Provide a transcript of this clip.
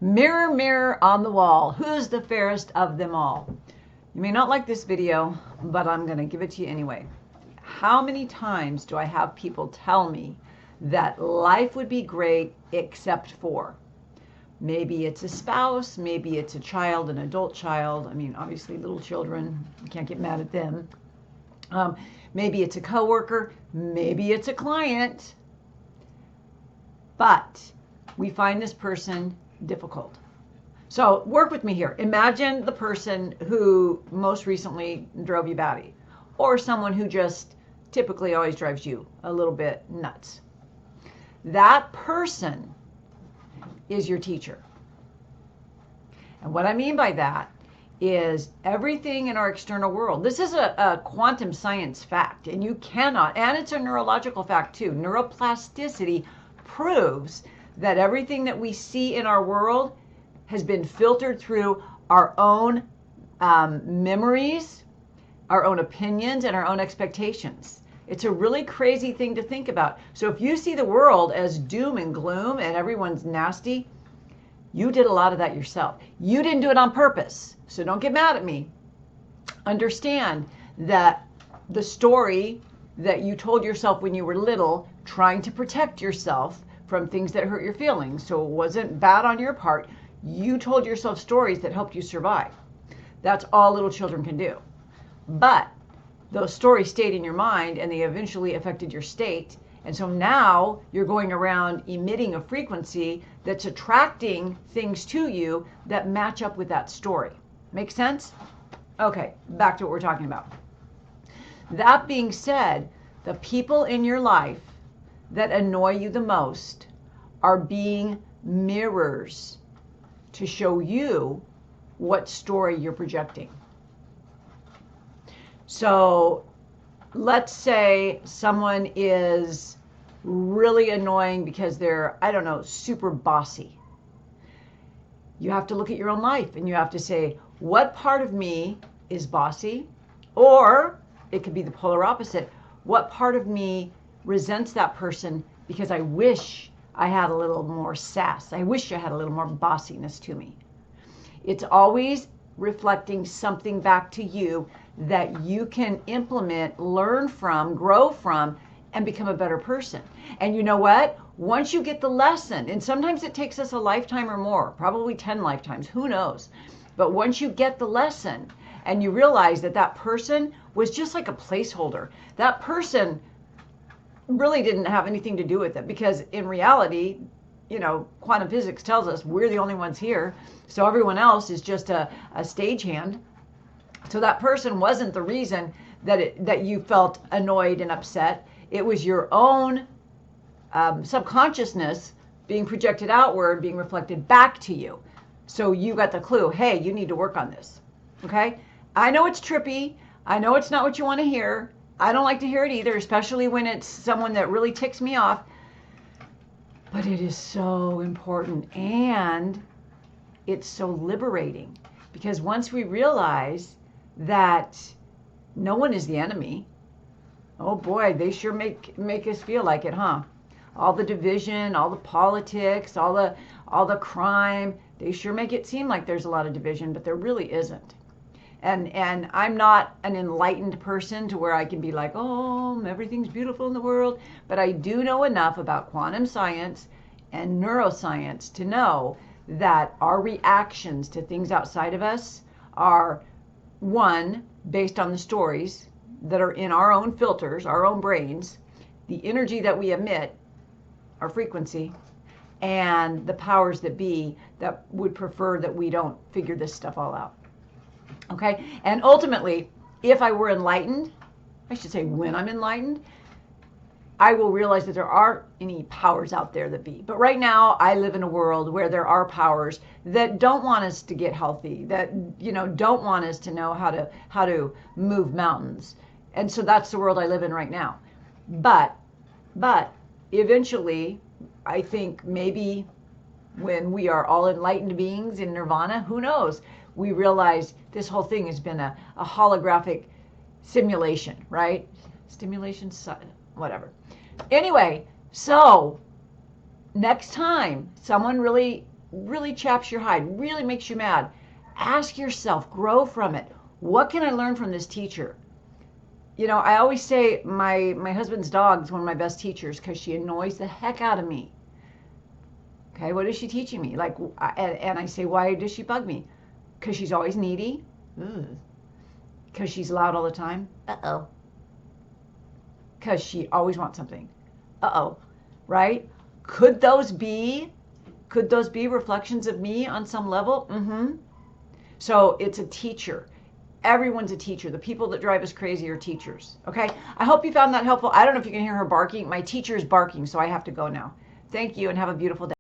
Mirror, mirror on the wall, who's the fairest of them all? You may not like this video, but I'm going to give it to you anyway. How many times do I have people tell me that life would be great except for? Maybe it's a spouse, maybe it's a child, an adult child. I mean, obviously little children, you can't get mad at them. Maybe it's a coworker, maybe it's a client. But we find this person difficult. So work with me here. Imagine the person who most recently drove you batty, or someone who just typically always drives you a little bit nuts. That person is your teacher. And what I mean by that is everything in our external world. This is a quantum science fact, and you cannot, and it's a neurological fact too. Neuroplasticity proves that everything that we see in our world has been filtered through our own memories, our own opinions, and our own expectations. It's a really crazy thing to think about. So if you see the world as doom and gloom and everyone's nasty, you did a lot of that yourself. You didn't do it on purpose, so don't get mad at me. Understand that the story that you told yourself when you were little, trying to protect yourself from things that hurt your feelings, so it wasn't bad on your part. You told yourself stories that helped you survive. That's all little children can do. But those stories stayed in your mind and they eventually affected your state. And so now you're going around emitting a frequency that's attracting things to you that match up with that story. Make sense? Okay, back to what we're talking about. That being said, the people in your life that annoy you the most are being mirrors to show you what story you're projecting. So let's say someone is really annoying because they're, I don't know, super bossy. You have to look at your own life and you have to say, what part of me is bossy? Or it could be the polar opposite. What part of me resents that person because I wish I had a little more sass. I wish I had a little more bossiness to me. It's always reflecting something back to you that you can implement, learn from, grow from, and become a better person. And you know what? Once you get the lesson, and sometimes it takes us a lifetime or more, probably 10 lifetimes, who knows? But once you get the lesson and you realize that that person was just like a placeholder, that person really didn't have anything to do with it, because in reality, you know, quantum physics tells us we're the only ones here. So everyone else is just a stagehand. So that person wasn't the reason that you felt annoyed and upset. It was your own subconsciousness being projected outward, being reflected back to you. So you got the clue, hey, you need to work on this. Okay? I know it's trippy. I know it's not what you want to hear. I don't like to hear it either, especially when it's someone that really ticks me off. But it is so important, and it's so liberating, because once we realize that no one is the enemy, oh boy, they sure make us feel like it, huh? All the division, all the politics, all the crime, they sure make it seem like there's a lot of division, but there really isn't. And I'm not an enlightened person to where I can be like, oh, everything's beautiful in the world. But I do know enough about quantum science and neuroscience to know that our reactions to things outside of us are, one, based on the stories that are in our own filters, our own brains, the energy that we emit, our frequency, and the powers that be that would prefer that we don't figure this stuff all out. Okay, and ultimately, if I were enlightened, I should say when I'm enlightened, I will realize that there aren't any powers out there that be. But right now, I live in a world where there are powers that don't want us to get healthy, that, you know, don't want us to know how to move mountains. And so that's the world I live in right now. But eventually, I think maybe when we are all enlightened beings in nirvana, who knows? We realize this whole thing has been a holographic simulation, right? Stimulation, whatever. Anyway, so next time someone really really chaps your hide, really makes you mad, ask yourself, grow from it. What can I learn from this teacher? You know, I always say my husband's dog is one of my best teachers because she annoys the heck out of me. Okay, what is she teaching me? Like, and I say, why does she bug me? Because she's always needy. Because she's loud all the time. Uh-oh. Because she always wants something. Uh-oh. Right? Could those be reflections of me on some level? So it's a teacher. Everyone's a teacher. The people that drive us crazy are teachers. Okay? I hope you found that helpful. I don't know if you can hear her barking. My teacher is barking, so I have to go now. Thank you and have a beautiful day.